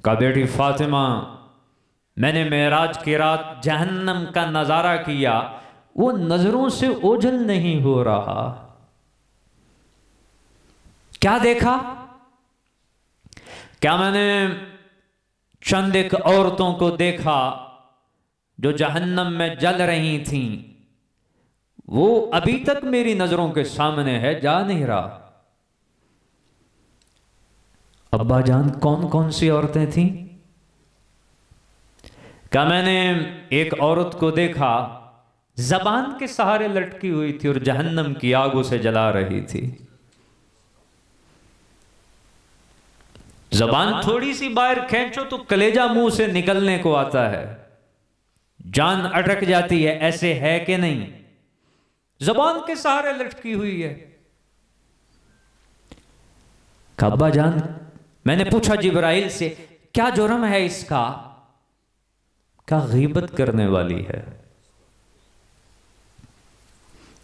कहा बेटी फातिमा, मैंने मेराज की रात जहन्नम का नजारा किया, वो नजरों से ओझल नहीं हो रहा। क्या देखा? क्या मैंने चंद एक औरतों को देखा जो जहन्नम में जल रही थीं, वो अभी तक मेरी नजरों के सामने है, जा नहीं रहा। अब्बा जान कौन कौन सी औरतें थीं? क्या मैंने एक औरत को देखा, जबान के सहारे लटकी हुई थी और जहन्नम की आग उसे जला रही थी। जबान थोड़ी सी बाहर खींचो तो कलेजा मुंह से निकलने को आता है, जान अटक जाती है। ऐसे है कि नहीं? जबान के सहारे लटकी हुई है। अब्बा जान, मैंने पूछा जिब्राइल से, क्या जुर्म है इसका? क्या गीबत करने वाली है।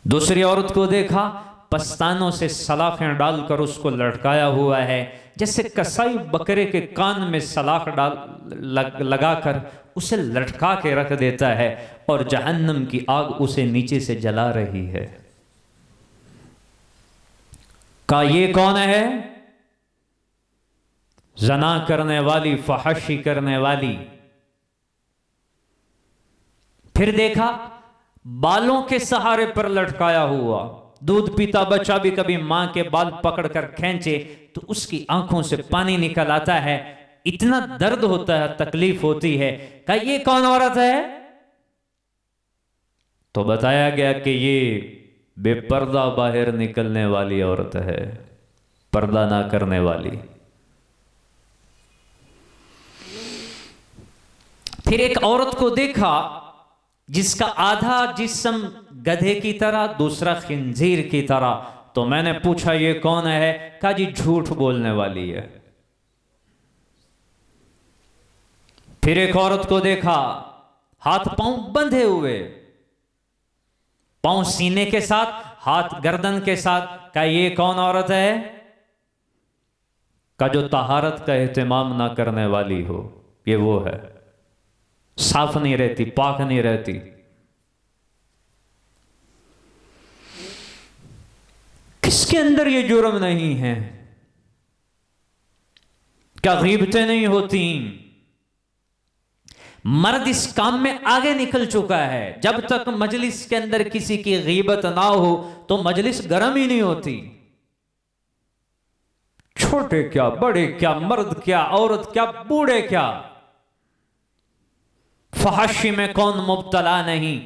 दूसरी औरत को देखा, पस्तानों से सलाखें डालकर उसको लटकाया हुआ है, जैसे कसाई बकरे के कान में सलाख लगाकर उसे लटका के रख देता है और जहन्नम की आग उसे नीचे से जला रही है। का ये कौन है? जना करने वाली, फहशी करने वाली। फिर देखा, बालों के सहारे पर लटकाया हुआ। दूध पीता बच्चा भी कभी मां के बाल पकड़कर खींचे तो उसकी आंखों से पानी निकल आता है, इतना दर्द होता है, तकलीफ होती है। क्या ये कौन औरत है? तो बताया गया कि ये बेपर्दा बाहर निकलने वाली औरत है, पर्दा ना करने वाली। फिर एक औरत को देखा जिसका आधा जिस्म गधे की तरह, दूसरा खिंजीर की तरह। तो मैंने पूछा ये कौन है? कहा जी झूठ बोलने वाली है। फिर एक औरत को देखा, हाथ पांव बंधे हुए, पांव सीने के साथ, हाथ गर्दन के साथ। कहा ये कौन औरत है? का जो तहारत का एहतमाम ना करने वाली हो, ये वो है। साफ नहीं रहती, पाक नहीं रहती। किसके अंदर ये जुर्म नहीं है? क्या गीबतें नहीं होती? मर्द इस काम में आगे निकल चुका है। जब तक मजलिस के अंदर किसी की गीबत ना हो तो मजलिस गर्म ही नहीं होती। छोटे क्या, बड़े क्या, मर्द क्या, औरत क्या, बूढ़े क्या, फहशी में कौन मुब्तला नहीं?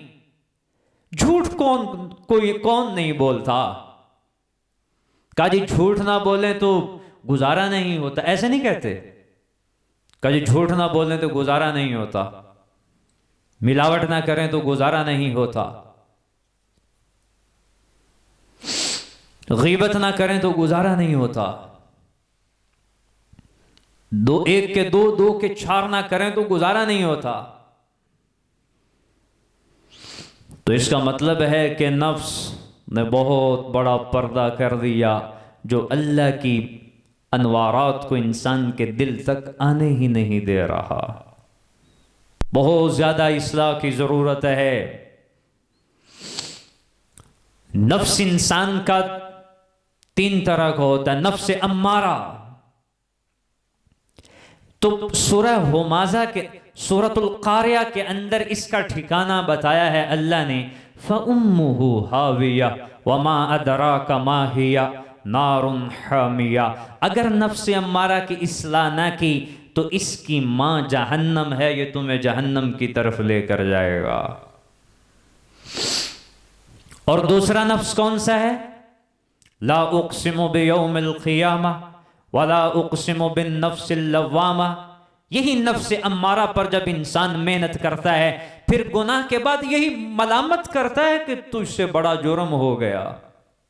झूठ कौन नहीं बोलता? कहा जी झूठ ना बोले तो गुजारा नहीं होता। ऐसे नहीं कहते? कहा जी झूठ ना बोले तो गुजारा नहीं होता, मिलावट ना करें तो गुजारा नहीं होता, गीबत ना करें तो गुजारा नहीं होता, एक के दो, दो के चार ना करें तो गुजारा नहीं होता। तो इसका मतलब है कि नफ्स ने बहुत बड़ा पर्दा कर दिया, जो अल्लाह की अनवारात को इंसान के दिल तक आने ही नहीं दे रहा। बहुत ज्यादा इस्लाह की जरूरत है। नफ्स इंसान का तीन तरह का होता है। नफ्स अम्मारा, तो सूरह हुमाज़ा के, सूरतुल कारिया के अंदर इसका ठिकाना बताया है अल्लाह ने, फ़उम्मुहु हाविया वमा अदराका मा हिया नारुन हामिया। अगर नफ्स अम्मारा की इस्लाह ना की तो इसकी मां जहन्नम है, ये तुम्हें जहन्नम की तरफ लेकर जाएगा। और दूसरा नफ्स कौन सा है? ला उक़सिमु बियौमिल क़ियामा वला उक़सिमु बिन नफ्सिल लव्वामा। यही नफ्स अम्मारा पर जब इंसान मेहनत करता है, फिर गुनाह के बाद यही मलामत करता है कि तुझसे बड़ा जुर्म हो गया,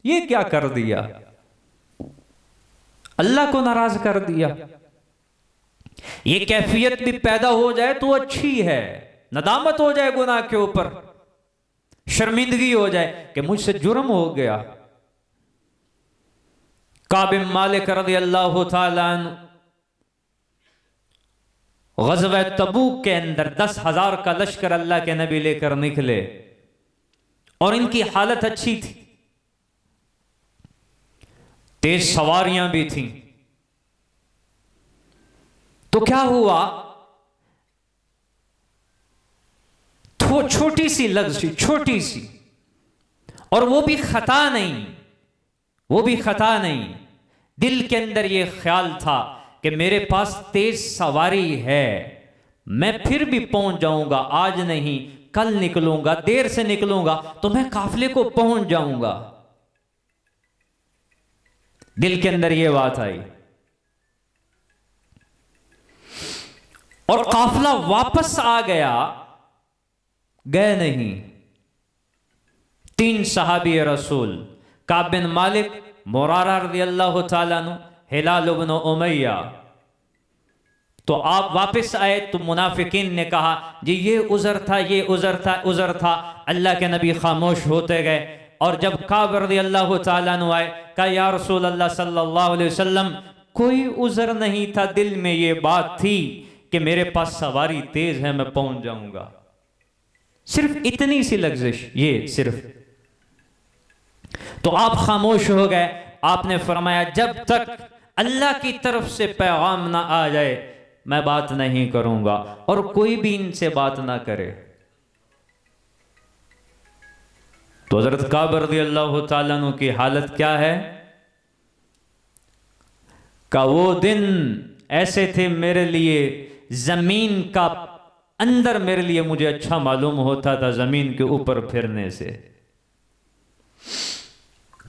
ये क्या कर दिया, अल्लाह को नाराज कर दिया। ये कैफियत भी पैदा हो जाए तो अच्छी है, नदामत हो जाए गुनाह के ऊपर, शर्मिंदगी हो जाए कि मुझसे जुर्म हो गया। काब बिन मालिक रज़ियल्लाहु ताला अन्हु ग़ज़वा तबूक के अंदर 10,000 का लश्कर अल्लाह के नबी लेकर निकले और इनकी हालत अच्छी थी, तेज सवारियां भी थीं। तो क्या हुआ, तो छोटी सी लग़ज़, छोटी सी, और वो भी खता नहीं, वो भी खता नहीं। दिल के अंदर ये ख्याल था कि मेरे पास तेज सवारी है, मैं फिर भी पहुंच जाऊंगा, आज नहीं कल निकलूंगा, देर से निकलूंगा तो मैं काफिले को पहुंच जाऊंगा। दिल के अंदर ये बात आई और काफिला वापस आ गया, गए नहीं। 3 सहाबी रसूल, काब बिन मालिक, मुरारा रज़ियल्लाहु ताला अन्हु, हिलाल इब्न उमैया, तो आप वापस आए तो मुनाफिकीन ने कहा जी ये उज़र था, ये उज़र था, उज़र था। अल्लाह के नबी खामोश होते गए और जब काब रज़ियल्लाहु ताला अन्हु आए, कहा या रसूल अल्लाह सल्लल्लाहु अलैहि वसल्लम, कोई उज़र नहीं था, दिल में ये बात थी कि मेरे पास सवारी तेज है, मैं पहुंच जाऊंगा। सिर्फ इतनी सी लग़ज़िश, ये सिर्फ। तो आप खामोश हो गए। आपने फरमाया जब तक अल्लाह की तरफ से पैगाम ना आ जाए मैं बात नहीं करूंगा और कोई भी इनसे बात ना करे। तो हज़रत काब रज़ियल्लाहु ताला अन्हु की हालत क्या है, का वो दिन ऐसे थे मेरे लिए, जमीन का अंदर मेरे लिए मुझे अच्छा मालूम होता था जमीन के ऊपर फिरने से।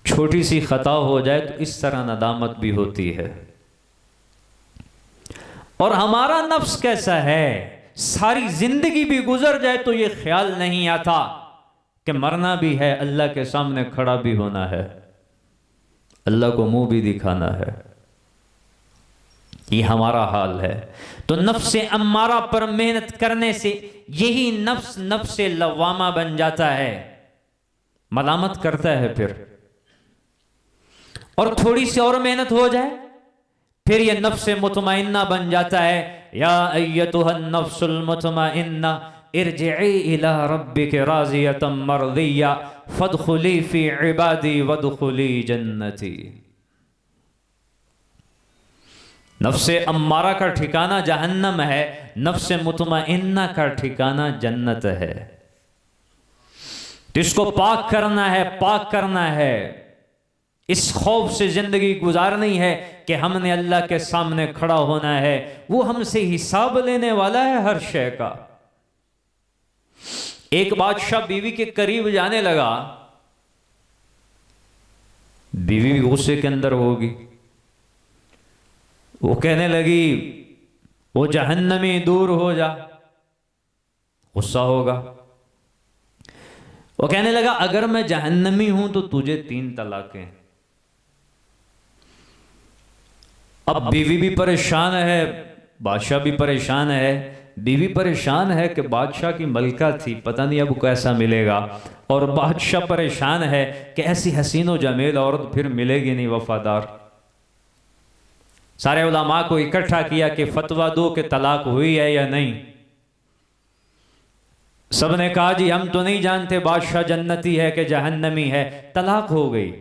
छोटी सी खता हो जाए तो इस तरह नदामत भी होती है। और हमारा नफ्स कैसा है, सारी जिंदगी भी गुजर जाए तो ये ख्याल नहीं आता कि मरना भी है, अल्लाह के सामने खड़ा भी होना है, अल्लाह को मुंह भी दिखाना है। ये हमारा हाल है। तो नफ्स अम्मारा पर मेहनत करने से यही नफ्स नफ्स लवामा बन जाता है, मलामत करता है फिर। और थोड़ी सी और मेहनत हो जाए फिर ये नफ्स मुतमइन्ना बन जाता है। या अय्यतुहन नफ्सुल मुतमइन्ना इरजिई इला रब्बिक राज़ियतम मर्दिया फदखुली फी इबादी वदखुली जन्नती। नफ्स अम्मारा का ठिकाना जहन्नम है, नफ्स मुतमइन्ना का ठिकाना जन्नत है। तो इसको पाक करना है, पाक करना है। इस खौफ से जिंदगी गुजारनी है कि हमने अल्लाह के सामने खड़ा होना है, वो हमसे हिसाब लेने वाला है हर शय का। एक बादशाह बीवी के करीब जाने लगा, बीवी भी गुस्से के अंदर होगी, वो कहने लगी वो जहन्नमी दूर हो जा, गुस्सा होगा। वो कहने लगा अगर मैं जहन्नमी हूं तो तुझे 3 तलाकें। अब बीवी भी परेशान है, बादशाह भी परेशान है। बीवी परेशान है कि बादशाह की मलका थी, पता नहीं अब कैसा मिलेगा, और बादशाह परेशान है कि ऐसी हसीन व जमील औरत फिर मिलेगी नहीं वफादार। सारे उलमा को इकट्ठा किया कि फतवा दो कि तलाक हुई है या नहीं। सबने कहा जी हम तो नहीं जानते बादशाह जन्नती है कि जहन्नमी है, तलाक हो गई।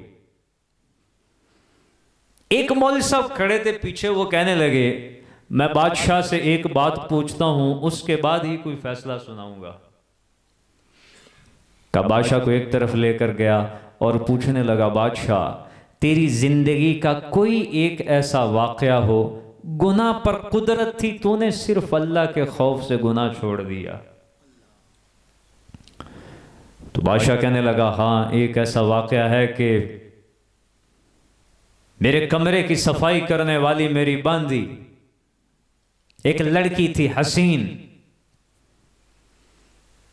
एक मौलवी साहब खड़े थे पीछे, वो कहने लगे मैं बादशाह से एक बात पूछता हूं उसके बाद ही कोई फैसला सुनाऊंगा। का बादशाह को एक तरफ लेकर गया और पूछने लगा बादशाह तेरी जिंदगी का कोई एक ऐसा वाकया हो गुनाह पर कुदरत थी, तूने सिर्फ अल्लाह के खौफ से गुनाह छोड़ दिया। तो बादशाह कहने लगा हाँ एक ऐसा वाकया है कि मेरे कमरे की सफाई करने वाली मेरी बांदी एक लड़की थी हसीन,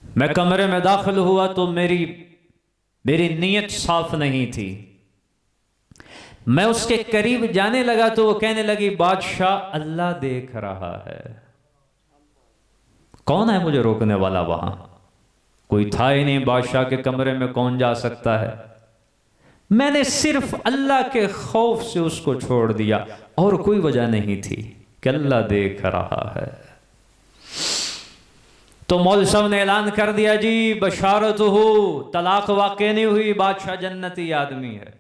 मैं कमरे में दाखिल हुआ तो मेरी नीयत साफ नहीं थी। मैं उसके करीब जाने लगा तो वो कहने लगी बादशाह अल्लाह देख रहा है। कौन है मुझे रोकने वाला? वहां कोई था ही नहीं, बादशाह के कमरे में कौन जा सकता है। मैंने सिर्फ अल्लाह के खौफ से उसको छोड़ दिया और कोई वजह नहीं थी कि अल्लाह देख रहा है। तो मौलवी साहब ने ऐलान कर दिया, जी बशारत हो, तलाक वाक़ई नहीं हुई, बादशाह जन्नती आदमी है।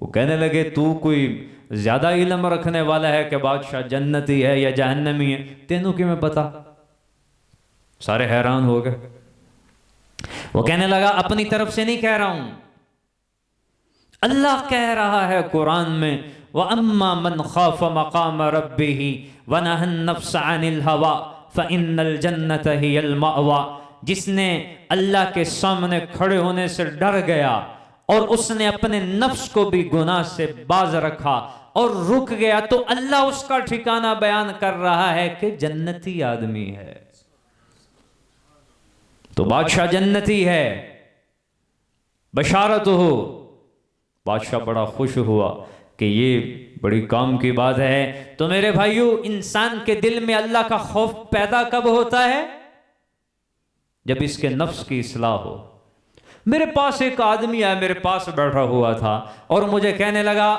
वो कहने लगे तू कोई ज्यादा इल्म रखने वाला है कि बादशाह जन्नती है या जहन्नमी है, तेनू कि मैं पता। सारे हैरान हो गए। वो कहने लगा अपनी तरफ से नहीं कह रहा हूं, अल्लाह कह रहा है कुरान में, व अम्मा मन खाफ मकाम रब्बिही व नहन नफ्स अनिल हवा फ़इन्नल जन्नत हियल मअवा। जिसने अल्लाह के सामने खड़े होने से डर गया और उसने अपने नफ्स को भी गुनाह से बाज रखा और रुक गया, तो अल्लाह उसका ठिकाना बयान कर रहा है कि जन्नती आदमी है। तो बादशाह जन्नती है, बशारत हो। बादशाह बड़ा खुश हुआ कि ये बड़ी काम की बात है। तो मेरे भाइयों, इंसान के दिल में अल्लाह का खौफ पैदा कब होता है? जब इसके नफ्स की इस्लाह हो। मेरे पास एक आदमी आया, मेरे पास बैठा हुआ था और मुझे कहने लगा,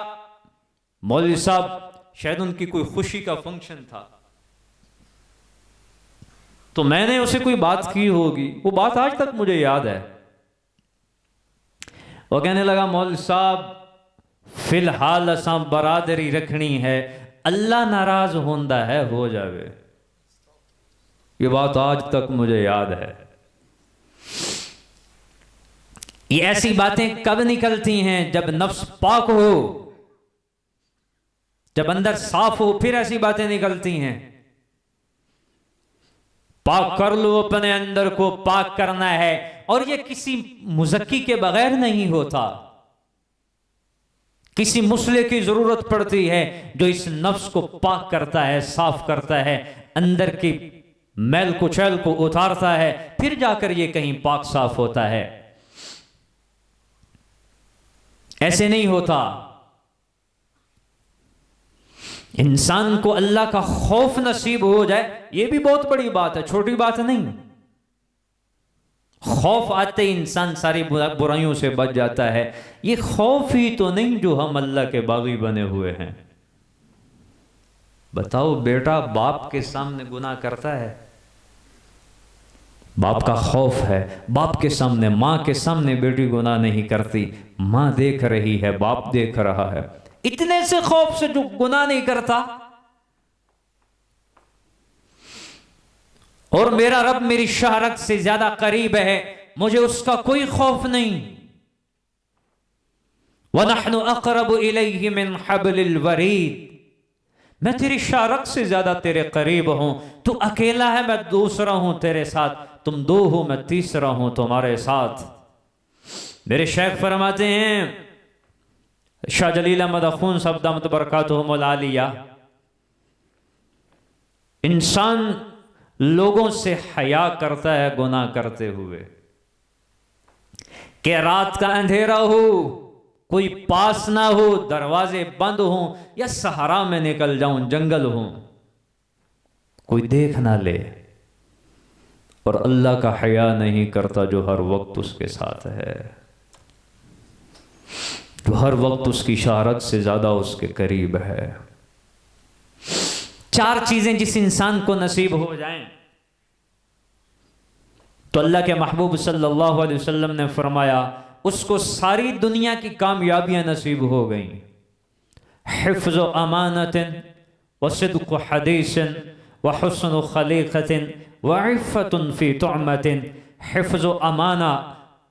मौलवी साहब शायद उनकी कोई खुशी का फंक्शन था, तो मैंने उसे कोई बात की होगी, वो बात आज तक मुझे याद है। वो कहने लगा, मौलवी साहब फिलहाल असां बरादरी रखनी है, अल्लाह नाराज होंदा है हो जावे। ये बात आज तक मुझे याद है। ये ऐसी बातें कब निकलती हैं? जब नफ्स पाक हो, जब अंदर साफ हो, फिर ऐसी बातें निकलती हैं। पाक कर लो अपने अंदर को, पाक करना है, और ये किसी मुज़क्की के बगैर नहीं होता। किसी मुसले की जरूरत पड़ती है जो इस नफ्स को पाक करता है, साफ करता है, अंदर की मैल कुचैल को उतारता है, फिर जाकर ये कहीं पाक साफ होता है। ऐसे नहीं होता। इंसान को अल्लाह का खौफ नसीब हो जाए, यह भी बहुत बड़ी बात है, छोटी बात नहीं। खौफ आते ही इंसान सारी बुराइयों से बच जाता है। ये खौफ ही तो नहीं जो हम अल्लाह के बागी बने हुए हैं। बताओ बेटा बाप के सामने गुनाह करता है, बाप का खौफ है। बाप के सामने, माँ के सामने बेटी गुनाह नहीं करती, माँ देख रही है, बाप देख रहा है। इतने से खौफ से जो गुनाह नहीं करता। और मेरा रब मेरी शहरत से ज्यादा करीब है, मुझे उसका कोई खौफ नहीं। वनहनु अक़रबु इलैहि मिन हब्लिल वरीद। मैं तेरी शहरत से ज्यादा तेरे करीब हूं। तू अकेला है, मैं दूसरा हूं तेरे साथ। तुम दो हो, मैं तीसरा हूं तुम्हारे साथ। मेरे शेख फरमाते हैं, शाह जलील अहमद अख़ून साहब दामत बरकातुहुमुल आलिया, इंसान लोगों से हया करता है गुनाह करते हुए। कि रात का अंधेरा हो, कोई पास ना हो, दरवाजे बंद हो, या सहारा में निकल जाऊं, जंगल हो, कोई देख ना ले। और अल्लाह का हया नहीं करता जो हर वक्त उसके साथ है, जो हर वक्त उसकी शहारत से ज्यादा उसके करीब है। चार चीजें जिस इंसान को नसीब हो जाएं तो अल्लाह के महबूब सल्लल्लाहु अलैहि वसल्लम ने फरमाया उसको सारी दुनिया की कामयाबियां नसीब हो गई। हिफ्ज़ अमानतिन व सिद्क़ हदीसिन व हुस्न खलीक़तिन व इफ़्फ़तुन फ़ी तुअमतिन। हिफ्ज़ अमाना,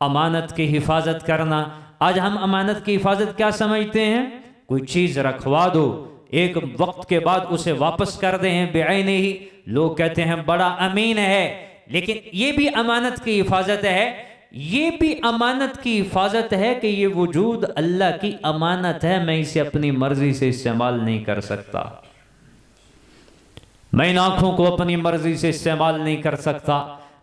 अमानत की हिफाजत करना। आज हम अमानत की हिफाजत क्या समझते हैं? कोई चीज़ रखवा दो, एक वक्त के बाद उसे वापस कर दें बेआईनी ही। लोग कहते हैं बड़ा अमीन है, लेकिन ये भी अमानत की हिफाजत है। ये भी अमानत की हिफाजत है कि ये वजूद अल्लाह की अमानत है, मैं इसे अपनी मर्जी से इस्तेमाल नहीं कर सकता। मैं इन आंखों को अपनी मर्जी से इस्तेमाल नहीं कर सकता,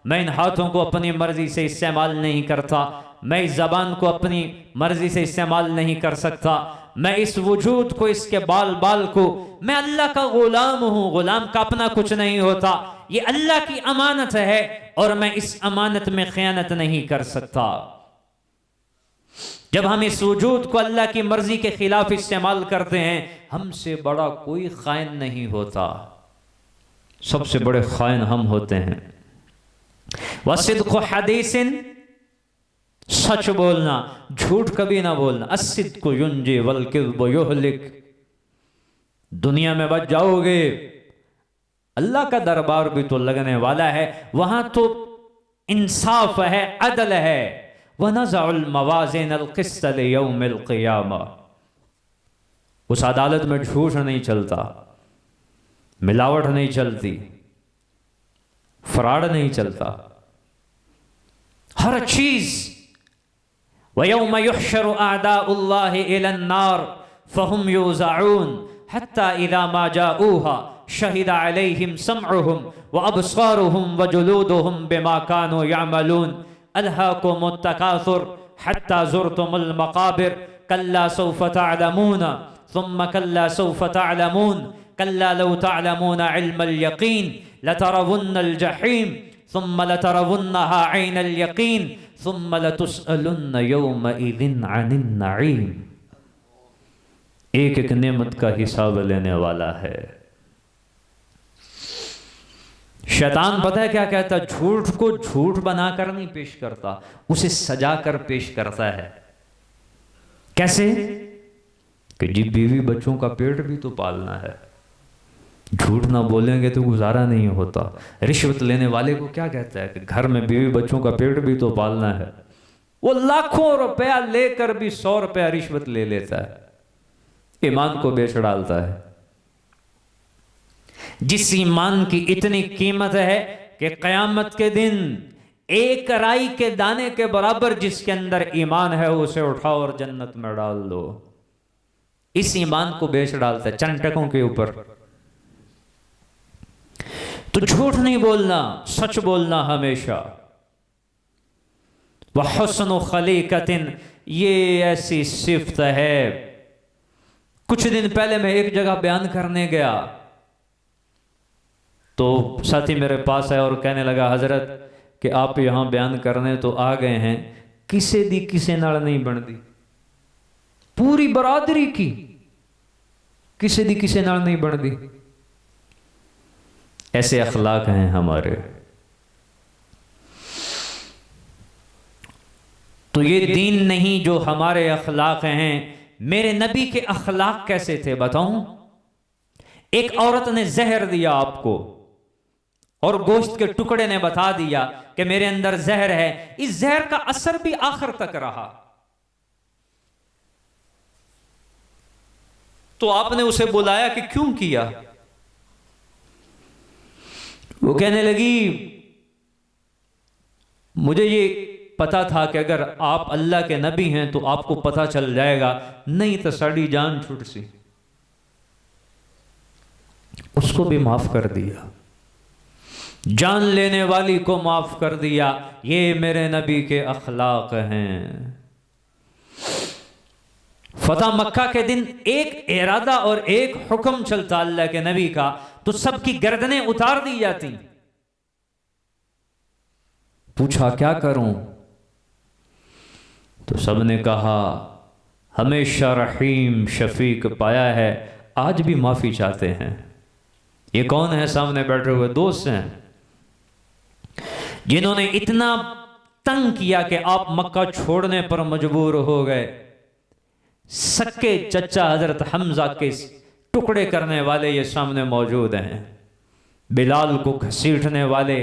मैं इन हाथों को अपनी मर्जी से इस्तेमाल नहीं करता, मैं इस जबान को अपनी मर्जी से इस्तेमाल नहीं कर सकता, मैं इस वजूद को, इसके बाल बाल को, मैं अल्लाह का गुलाम हूं। गुलाम का अपना कुछ नहीं होता, ये अल्लाह की अमानत है और मैं इस अमानत में खयानत नहीं कर सकता। जब हम इस वजूद को अल्लाह की मर्जी के खिलाफ इस्तेमाल करते हैं, हमसे बड़ा कोई खाइन नहीं होता। सबसे बड़े खाइन हम होते हैं। वसिद्क़ु हदीसिन, सच बोलना, झूठ कभी ना बोलना। अस्सिद्क़ु युंजी वल किज़्बु युहलिक। दुनिया में बच जाओगे, अल्लाह का दरबार भी तो लगने वाला है, वहां तो इंसाफ है, अदल है। वनज़अल मवाज़िनल क़िस्त लियौमिल क़ियामा। उस अदालत में झूठ नहीं चलता, मिलावट नहीं चलती, फ्रॉड नहीं चलता, हर चीज। वयौम युहशरु अअदाउल्लाहि इलन नार फहुम युज़अऊन हत्ता इज़ा मा जाऊहा शहिदा अलैहिम समउहुम व अबसारुहुम व जुलूदुहुम बिमा कानू यअमलून अल्हाकुमुत तकासुर हत्ता ज़ुरतुमुल मक़ाबिर कल्ला सौफ़ तअलमून सुम्मा कल्ला सौफ़ तअलमून कल्ला लौ तअलमून इल्मल यक़ीन लतरवुन्नल जहीम सुम्मा लतरवुन्नहा ऐनल यक़ीन सुम्मा लतुसअलुन्न यौमइज़िन अनिन नईम। एक एक नेमत का हिसाब लेने वाला है। शैतान पता है क्या कहता? झूठ को झूठ बनाकर नहीं पेश करता, उसे सजा कर पेश करता है। कैसे? कि जी बीवी बच्चों का पेट भी तो पालना है, झूठ ना बोलेंगे तो गुजारा नहीं होता। रिश्वत लेने वाले को क्या कहता है? कि घर में बीवी बच्चों का पेट भी तो पालना है। वो लाखों रुपया लेकर भी 100 रुपया रिश्वत ले लेता है, ईमान को बेच डालता है। जिस ईमान की इतनी कीमत है कि क़यामत के दिन एक राई के दाने के बराबर जिसके अंदर ईमान है उसे उठाओ और जन्नत में डाल दो, इस ईमान को बेच डालता है चंद टकों के ऊपर। तो झूठ नहीं बोलना, सच बोलना हमेशा। वह हुस्नु खलीकतिन, ये ऐसी सिफ्त है। कुछ दिन पहले मैं एक जगह बयान करने गया तो साथी मेरे पास आया और कहने लगा, हजरत कि आप यहां बयान करने तो आ गए हैं, किसे दी किसे नाल नहीं बनती, पूरी बरादरी की किसे दी किसे नाल नहीं बनती। ऐसे अखलाक हैं हमारे। तो ये दीन नहीं जो हमारे अखलाक हैं। मेरे नबी के अखलाक कैसे थे बताऊं? एक औरत ने जहर दिया आपको और गोश्त के टुकड़े ने बता दिया कि मेरे अंदर जहर है। इस जहर का असर भी आखिर तक रहा। तो आपने उसे बुलाया कि क्यों किया? वो कहने लगी, मुझे ये पता था कि अगर आप अल्लाह के नबी हैं तो आपको पता चल जाएगा, नहीं तो साड़ी जान छूट सी। उसको भी माफ कर दिया, जान लेने वाली को माफ कर दिया। ये मेरे नबी के अखलाक हैं। फतह मक्का के दिन एक इरादा और एक हुक्म चलता अल्लाह के नबी का, तो सबकी गर्दनें उतार दी जाती। पूछा क्या करूं? तो सबने कहा हमेशा रहीम शफीक पाया है, आज भी माफी चाहते हैं। ये कौन है? सामने बैठे हुए दोस्त हैं जिन्होंने इतना तंग किया कि आप मक्का छोड़ने पर मजबूर हो गए। सक्के चचा हजरत हमजा के टुकड़े करने वाले ये सामने मौजूद हैं, बिलाल को घसीटने वाले,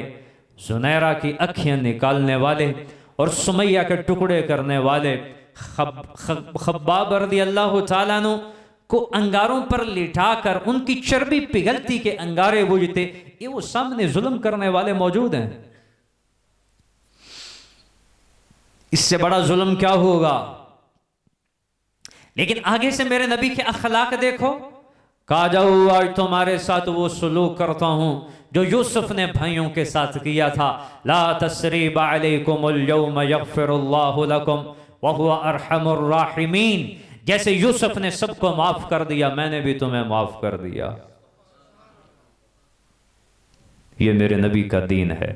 सुनैरा की अखियां निकालने वाले और सुमैया के टुकड़े करने वाले, खब्बाब रज़ी अल्लाह ताला अन्हु को अंगारों पर लिटाकर उनकी चर्बी पिघलती के अंगारे बुझते, ये वो सामने जुल्म करने वाले मौजूद हैं। इससे बड़ा जुल्म क्या होगा? लेकिन आगे से मेरे नबी के अखलाक देखो। कहा जाओ आज तुम्हारे साथ वो सलूक करता हूं जो यूसुफ ने भाइयों के साथ किया था। ला तस्रीब अलैकुमुल यौम यग़फिरुल्लाहु लकुम व हुवा अरहमुर राहिमीन। जैसे यूसुफ ने सबको माफ कर दिया, मैंने भी तुम्हें माफ कर दिया। ये मेरे नबी का दीन है।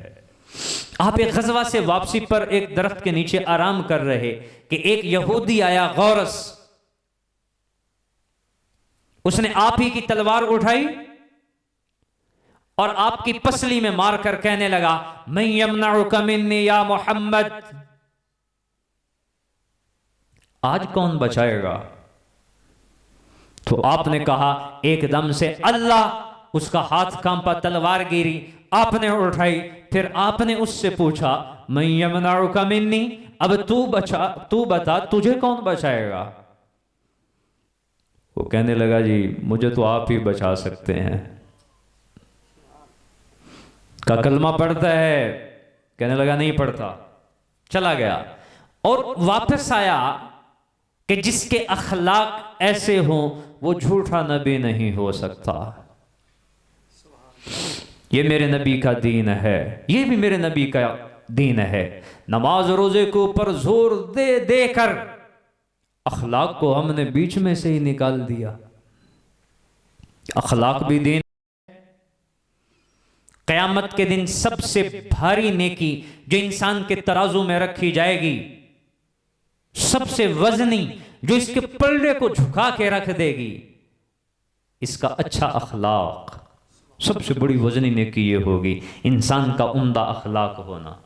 आप एक गज़वा से वापसी पर एक दरख्त के नीचे आराम कर रहे कि एक यहूदी आया गौरस, उसने आप ही की तलवार उठाई और आपकी पसली में मारकर कहने लगा, मैं यमनउका मिन्नी या मोहम्मद, आज कौन बचाएगा? तो आपने कहा एकदम से अल्लाह, उसका हाथ कांपा, तलवार गिरी, आपने उठाई, फिर आपने उससे पूछा, मैं यमनउका मिन्नी, अब तू बता तुझे कौन बचाएगा? वो कहने लगा, जी मुझे तो आप ही बचा सकते हैं। का कलमा पढ़ता है? कहने लगा नहीं पढ़ता, चला गया। और वापस आया कि जिसके अखलाक ऐसे हों वो झूठा नबी नहीं हो सकता। ये मेरे नबी का दीन है, ये भी मेरे नबी का दीन है। नमाज रोजे के ऊपर जोर दे देकर अखलाक को हमने बीच में से ही निकाल दिया। अखलाक भी दीन। क़यामत के दिन सबसे भारी नेकी जो इंसान के तराजू में रखी जाएगी, सबसे वजनी, जो इसके पलड़े को झुका के रख देगी, इसका अच्छा अखलाक। सबसे बड़ी वजनी नेकी ये होगी इंसान का उम्दा अखलाक होना।